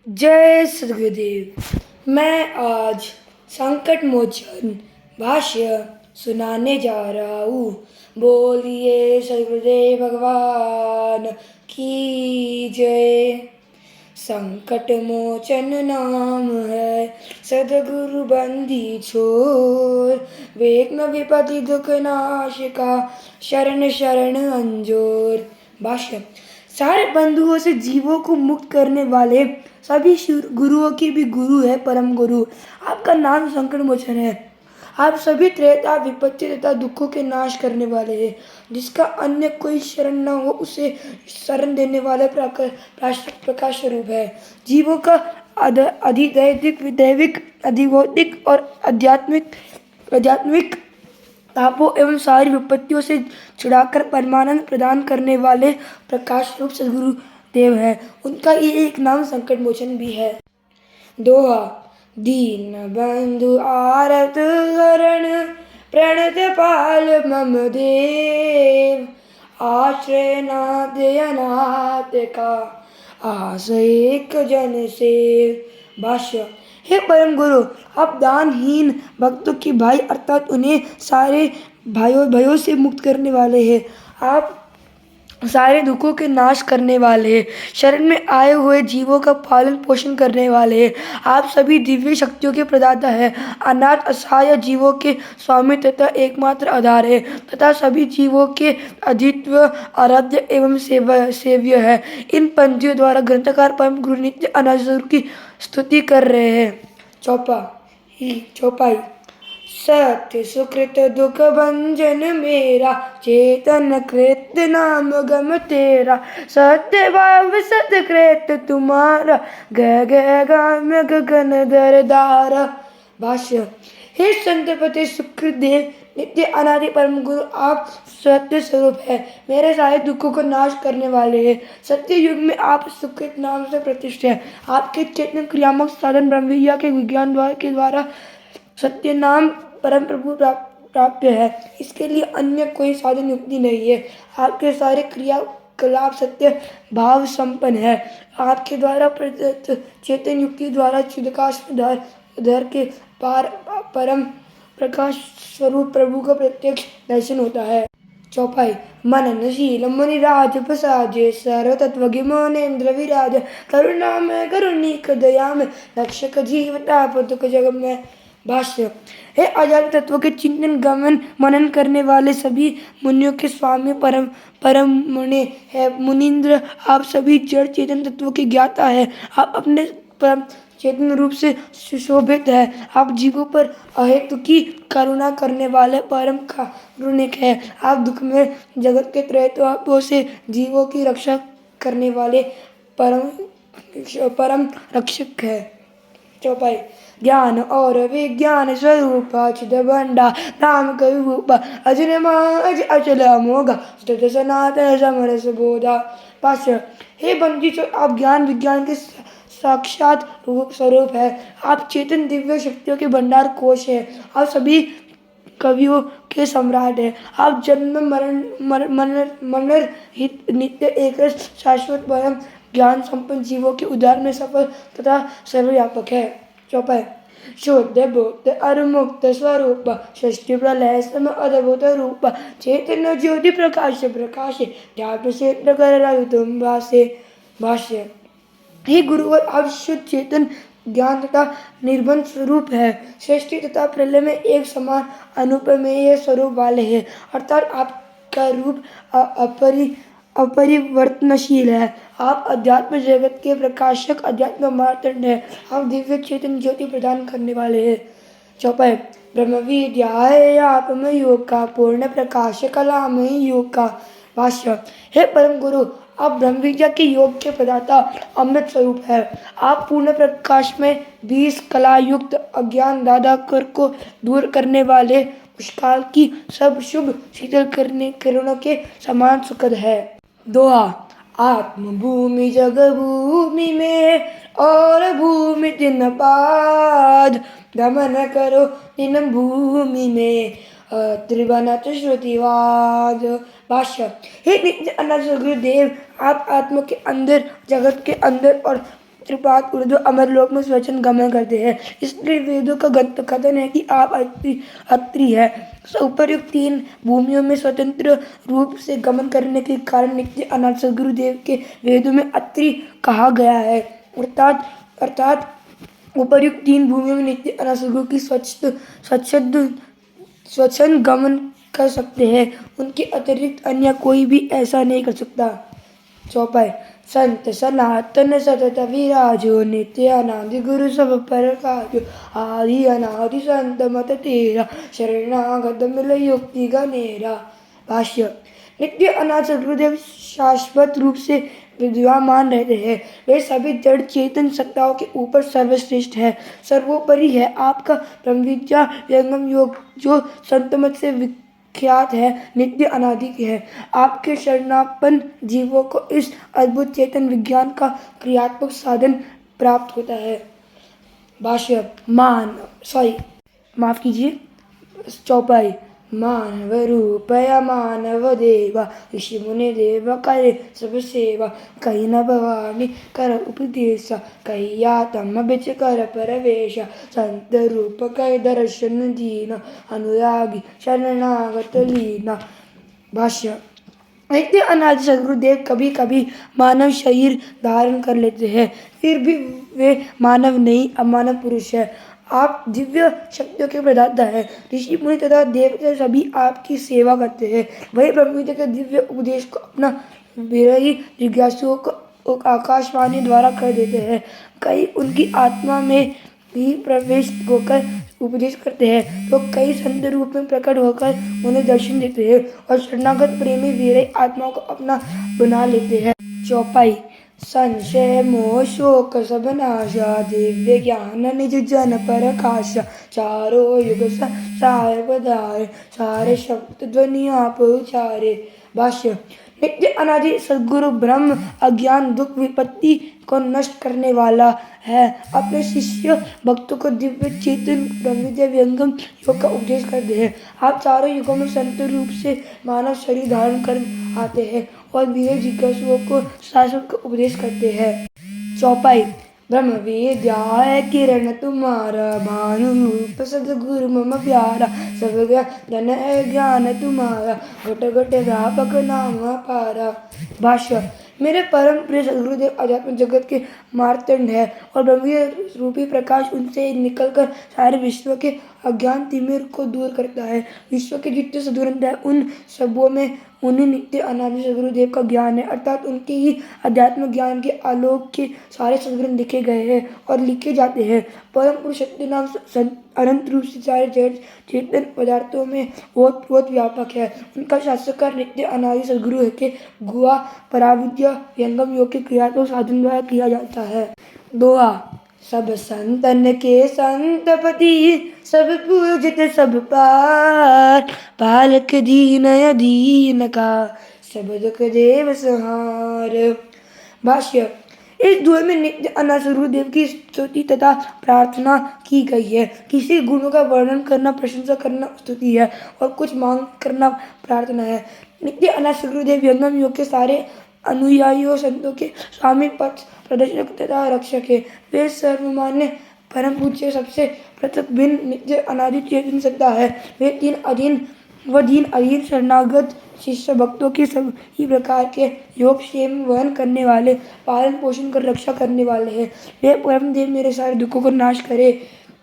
जय सद्गुरुदेव। मैं आज संकट मोचन भाष्य सुनाने जा रहा हूँ। बोलिए सद्गुरुदेव भगवान की जय। संकट मोचन नाम है सद्गुरु बंदी छोर, विघ्न विपत्ति दुख नाश का शरण शरण अंजोर। भाष्य। सारे बंधुओं से जीवों को मुक्त करने वाले सभी गुरुओं की भी गुरु है परम गुरु। आपका नाम संकट मोचन है। आप सभी त्रेता विपत्ति तथा दुखों के नाश करने वाले हैं। जिसका अन्य कोई शरण न हो उसे शरण देने वाले प्रकाश स्वरूप है। जीवों का अधिदैविक विदैविक अधिभौतिक और आध्यात्मिक तापों एवं सारी विपत्तियों से छुड़ाकर परमानंद प्रदान करने वाले प्रकाश रूप सद्गुरु देव है। उनका ये एक नाम संकट मोचन भी है। दोहा। दीन बंधु आरत हरण प्रणत पाल मम देव, आश्रय नाथ अनाथ का आस एक जन सेव। भाष्य। हे परम गुरु, आप दानहीन भक्तों की भाई अर्थात उन्हें सारे भयों से मुक्त करने वाले हैं। आप सारे दुखों के नाश करने वाले हैं। शरण में आए हुए जीवों का पालन पोषण करने वाले हैं। आप सभी दिव्य शक्तियों के प्रदाता हैं। अनाथ असहाय जीवों के स्वामी तथा एकमात्र आधार है तथा सभी जीवों के अद्वितीय आराध्य एवं सेव्य है। इन पंक्तियों द्वारा ग्रंथकार परम गुरु नित्य अनासुर की स्तुति कर रहे हैं। चौपाई। सत्य सुकृत दुख भंजन मेरा, चेतन कृत नाम गम तेरा। सत्य भाव सतकृत तुम्हारा, गह गह गाम गगन दरदारा। भाष्य। हे संतपति सुकृदेव नित्य अनादि परम गुरु, आप सत्य स्वरूप है। मेरे सारे दुखों को नाश करने वाले हैं। सत्य युग में आप सुकृत नाम से प्रतिष्ठित हैं। आपके चेतन क्रियात्मक साधन ब्रह्मविद्या के विज्ञान द्वारा सत्य नाम परम प्रभु प्राप्य है। इसके लिए अन्य कोई साधन युक्ति नहीं है। आपके सारे क्रियाकलाप सत्य भाव संपन्न है। आपके द्वारा प्रदत्त चेतन युक्ति द्वारा चिदाकाश धर के पार परम प्रकाश स्वरूप प्रभु का प्रत्यक्ष दर्शन होता है। चौपाई। मननशील मुनिराज प्रसाजे, सर्व तत्वज्ञ मौनेन्द्र विराज। करुणा में करुणिक दया में, रक्षक जीव ताप दुख जग में। भाष्य। हे अजात तत्व के चिंतन गमन मनन करने वाले सभी मुनियों के स्वामी परम मुनि है मुनीन्द्र, आप सभी जड़ चेतन तत्वों के ज्ञाता है। आप अपने परम चेतन रूप से सुशोभित है। आप जीवों पर अहेतु की करुणा करने वाले परम कारुणिक है। आप दुख में जगत के त्रैतापों से जीवों की रक्षा करने वाले परम रक्षक है। चौपाई। ज्ञान और विज्ञान स्वरूप चिद बंडा, नाम करूप अजन्मा अचल अमोघ, स्तुत सनातन समरस बोधा। भाष्य। हे बंदी, आप ज्ञान विज्ञान के साक्षात रूप स्वरूप है। आप चेतन दिव्य शक्तियों के भंडार कोश है। आप सभी कवियों के सम्राट है। आप जन्म मरण हित नित्य एक शाश्वत परम ज्ञान संपन्न जीवों के उद्धार में सफल तथा सर्वव्यापक है। चौपाई। शुद्ध बुद्ध अरुमुक्त स्वरूप, षष्टि प्रलय सम अद्भुत रूप। चेतन ज्योति प्रकाश प्रकाशे, ध्यान क्षेत्र कर तुम भासे। भाष्य। हे गुरुवर, आप शुद्ध चेतन ज्ञान तथा निर्बंध स्वरूप है। सृष्टि तथा प्रलय में एक समान अनुपमेय स्वरूप वाले हैं। अर्थात आपका रूप अपरिवर्तनशील है। आप अध्यात्म जगत के प्रकाशक अध्यात्म मार्तंड है। आप दिव्य चेतन ज्योति प्रदान करने वाले हैं। चौपाई। ब्रह्म विद्या है आप में योग का, पूर्ण प्रकाश कला में योग का। भाष्य। हे परम गुरु, आप ब्रह्म विद्या के योग के प्रदाता अमृत स्वरूप है। आप पूर्ण प्रकाश में 20 कला युक्त अज्ञान दादा को दूर करने वाले उस काल की सब शुभ शीतल करने किरणों के समान सुखद है। दोहा। आत्म भूमि जग भूमि में, और भूमि तिन पाद। गमन करो इन भूमि में, त्रिभुवन श्रुतिवाद। भाष्य। हे नित्य अनंत गुरुदेव, आप आत्मा के अंदर, जगत के अंदर और चित्रपात उर्दू अमरलोक में स्वचन गमन करते हैं। इसलिए वेदों का कथन है कि आप अत्रि है। उपर्युक्त 3 भूमियों में स्वतंत्र रूप से गमन करने के कारण नित्य अनाथ सद्गुरुदेव के वेदों में अत्रि कहा गया है। अर्थात उपर्युक्त 3 भूमियों में नित्य अनाथ सद्गुरु की स्वच्छंद गमन कर सकते हैं। उनके अतिरिक्त अन्य कोई भी ऐसा नहीं कर सकता। चौपाई। संत सनातन सतत विराजो नित्य अनादि गुरु सब पर काजो आदि अनादि संत मत तेरा शरणागत मिल युक्ति गनेरा। भाष्य। नित्य अनाथ सद्गुरुदेव शाश्वत रूप से विद्यमान रहते हैं। वे सभी जड़ चेतन सत्ताओं के ऊपर सर्वश्रेष्ठ है, सर्वोपरि है। आपका ब्रह्मविद्या व्यंगम योग जो संतमत से विख्यात है, नित्य अनादि है। आपके शरणापन्न जीवों को इस अद्भुत चेतन विज्ञान का क्रियात्मक साधन प्राप्त होता है। भाष्य। माफ कीजिए। चौपाई। मानव रूपया मानव देवा ऋषि मुनि देव करे सब सेवा कही न भवानी कर उपदेश कही यातम बिच कर परवेश संत रूप कई दर्शन दीना अनुरागी शरणागत लीना। भाष्य। नित्य अनादि सद्गुरुदेव कभी कभी मानव शरीर धारण कर लेते हैं, फिर भी वे मानव नहीं अमानव पुरुष है। आप दिव्य शक्तियों के प्रदाता है। ऋषि मुनि तथा देवता सभी आपकी सेवा करते हैं। वही ब्रह्मविद्या के दिव्य उपदेश को अपना विरही जिज्ञासुओं को आकाशवाणी द्वारा कर देते हैं। कई उनकी आत्मा में भी प्रवेश होकर उपदेश करते हैं, तो कई संत रूप में प्रकट होकर उन्हें दर्शन देते हैं और शरणागत प्रेमी वीर आत्माओं को अपना बना लेते हैं। चौपाई। संशय मोह शोक सब नाशा दिव्य ज्ञान निज जन प्रकाशा चारों युग सार पधारे सारे शब्द ध्वनि आप उचारे। भाष्य। नित्य अनादि सद्गुरु ब्रह्म अज्ञान दुख विपत्ति को नष्ट करने वाला है। अपने शिष्य भक्तों को दिव्य चेतन ब्रह्मविद्या व्यंगम योग का उपदेश करते हैं। आप चारों युगों में संत रूप से मानव शरीर धारण कर आते हैं और वीर जिज्ञासुओं को शाश्वत का उपदेश करते हैं। चौपाई। ब्रह्म विद्या किरण तुम्हारा भानु रूप सद्गुरु मम प्यारा सब धन है ज्ञान तुम्हारा घट घट व्यापक नाम पारा। भाष्य। मेरे परम प्रिय सद्गुरुदेव अध्यात्म जगत के मार्तंड है और ब्रह्म रूपी प्रकाश उनसे निकलकर सारे विश्व के अज्ञान तिमिर को दूर करता है। विश्व के जितने सद्गुरु है उन सबों में उन्हीं नित्य अनादि सद्गुरुदेव का ज्ञान है, अर्थात उनके ही अध्यात्म ज्ञान के आलोक के सारे सद्गुण लिखे गए हैं और लिखे जाते हैं। परम पुरुष शक्ति नाम अनंत रूप से सारे जड़ चेतन पदार्थों में बहुत व्यापक है। उनका शास्त्रकार नित्य अनादि सद्गुरु के गुआ पराविद्या व्यंगम योग के क्रियात्मक साधन द्वारा किया जाता है। दोहा। सब संतन के संतपति सब पूजित सब पार पालक दीन अधीन का सब दुख देव संहार। भाष्य। इस दुआ में नित्य अनादि सद्गुरुदेव की स्तुति तथा प्रार्थना की गई है। किसी गुणों का वर्णन करना प्रशंसा करना स्तुति है और कुछ मांग करना प्रार्थना है। नित्य अनादि सद्गुरुदेव व्यंगम योग के सारे अनुयायियों संतों के स्वामी पथ प्रदर्शक तथा रक्षक है। वे सर्वमान्य परम पूज्य सबसे पृथक भिन्न नित्य अनादि चेतन सत्ता है। वे दीन अधीन शरणागत शिष्य भक्तों के सभी प्रकार के योग क्षेम वहन करने वाले पालन पोषण कर रक्षा करने वाले हैं। वे परम देव मेरे सारे दुखों को नाश करे,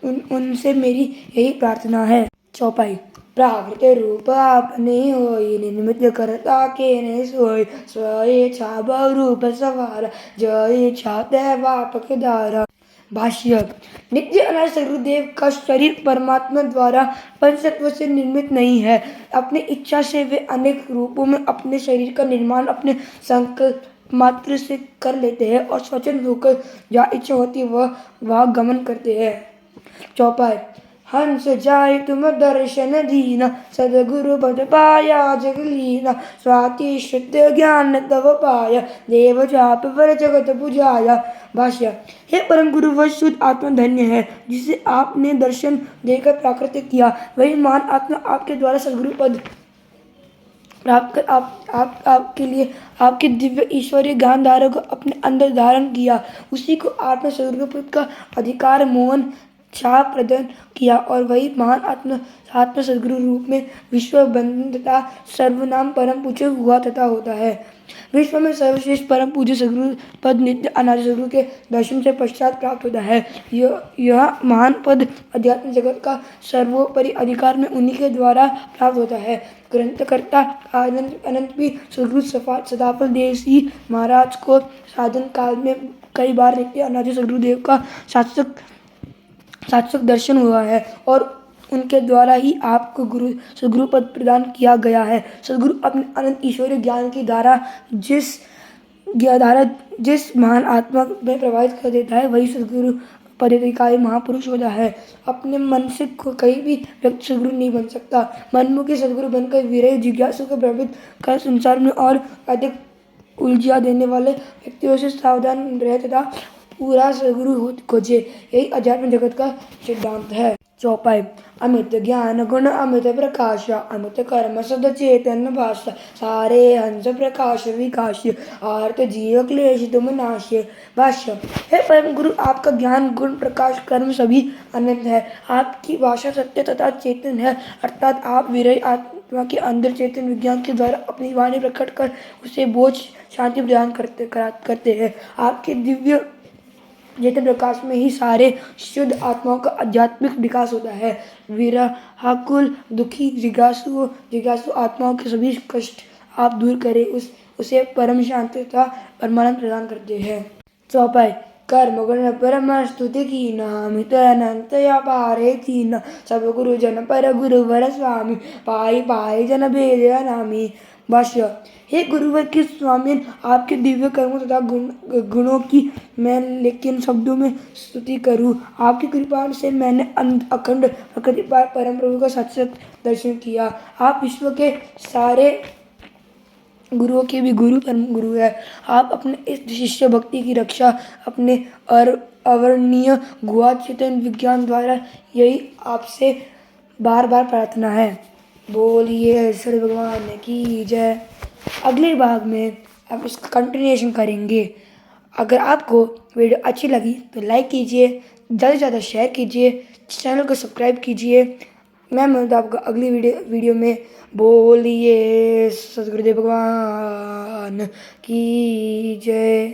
उनसे मेरी यही प्रार्थना है। चौपाई। प्राकृत रूप आपने होई निमित्त करता के ने सोई स्वये छा बहुरूप सवारा जय छा व्यापक धारा। भाष्य। नित्य अनादि सद्गुरुदेव का शरीर परमात्मा द्वारा पंचतत्व से निर्मित नहीं है। अपनी इच्छा से वे अनेक रूपों में अपने शरीर का निर्माण अपने संकल्प मात्र से कर लेते हैं और स्वच्छंद होकर जहाँ इच्छा होती है वह गमन करते हैं। चौपाई। हंस जाय तुम दर्शन दीना सद्गुरु पद पाया जगलीना स्वाति शुद्ध ज्ञान तव पाया देव जाप पर जगत बुझाया। भाष्य। हे परम गुरु वह शुद्ध आत्मा धन्य है जिसे आपने दर्शन देकर प्राकृतिक किया। वही महान आत्मा आपके द्वारा सद्गुरु पद प्राप्त कर आप आपके लिए आपके दिव्य ईश्वरीय ज्ञान धारा को अपने अंदर धारण किया। उसी को आपने स्वर्गपद का अधिकार मोहन छाप प्रदान किया और वही महान आत्म सदगुरु रूप में विश्व बंधता सर्वनाम परम पूज्य हुआ तथा होता है। विश्व में सर्वश्रेष्ठ परम पूज्य सदगुरु पद नित्य अनादि सदगुरु के दर्शन से पश्चात प्राप्त होता है। यह महान पद अध्यात्म जगत का सर्वोपरि अधिकार में उन्हीं के द्वारा प्राप्त होता है। ग्रंथकर्ता अनंत अनंत भी सदगुरु सदाफल देसी महाराज को साधन काल में कई बार नित्य अनादि सदगुरुदेव का सात्विक दर्शन हुआ है और उनके द्वारा ही आपको सदगुरु पद प्रदान किया गया है। सदगुरु अपने अनंत ईश्वरीय ज्ञान की धारा जिस महान आत्मा में प्रभावित कर देता है वही सदगुरु पदाधिकारी महापुरुष होता है। अपने मन से कहीं भी व्यक्ति सदगुरु नहीं बन सकता। मनमुखी सदगुरु बनकर विरही जिज्ञासु को प्रभावित कर संसार में और अधिक उलझा देने वाले व्यक्तियों से सावधान रहे तथा पूरा सदगुरु खोजे। यही अध्यात्म जगत का सिद्धांत है। चौपाई। अमित ज्ञान गुण अमित प्रकाश अमित कर्म सद चेतन भाषा सारे हंस प्रकाश विकास आर्त जीव क्लेश तुम नाश्य। भाष्य। हे परम गुरु, आपका ज्ञान गुण प्रकाश कर्म सभी अनंत है। आपकी भाषा सत्य तथा चेतन है, अर्थात आप विरही आत्मा के अंदर चेतन विज्ञान के द्वारा अपनी वाणी प्रकट कर उसे बोझ शांति प्रदान करते हैं। आपके दिव्य चेतन प्रकाश में ही सारे शुद्ध आत्माओं का आध्यात्मिक विकास होता है। विरहाकुल दुखी जिज्ञासु आत्माओं के सभी कष्ट आप दूर करें, उसे परम शांति तथा परमानंद प्रदान करते हैं। चौपाई। कर्म गुण परम स्तुति की नामित अनंत या पारे तीन सब गुरु जन पर गुरुवर स्वामी पाई पाई जन भेद नामी। भाष्य। हे गुरुवर के स्वामी, आपके दिव्य कर्मों तथा गुणों की मैं लेकिन शब्दों में स्तुति करूं। आपकी कृपा से मैंने अखंड प्रकृति पार परम प्रभु का सत्संग दर्शन किया। आप विश्व के सारे गुरुओं के भी गुरु परम गुरु है। आप अपने इस शिष्य भक्ति की रक्षा अपने अवर्णनीय गुहा चेतन विज्ञान द्वारा, यही आपसे बार बार प्रार्थना है। बोलिए श्री भगवान की जय। अगले भाग में आप इसका कंटिन्यूएशन करेंगे। अगर आपको वीडियो अच्छी लगी तो लाइक कीजिए, ज़्यादा से ज़्यादा शेयर कीजिए, चैनल को सब्सक्राइब कीजिए। मैं मिलता हूँ आपको अगली वीडियो में। बोलिए सद्गुरुदेव भगवान की जय।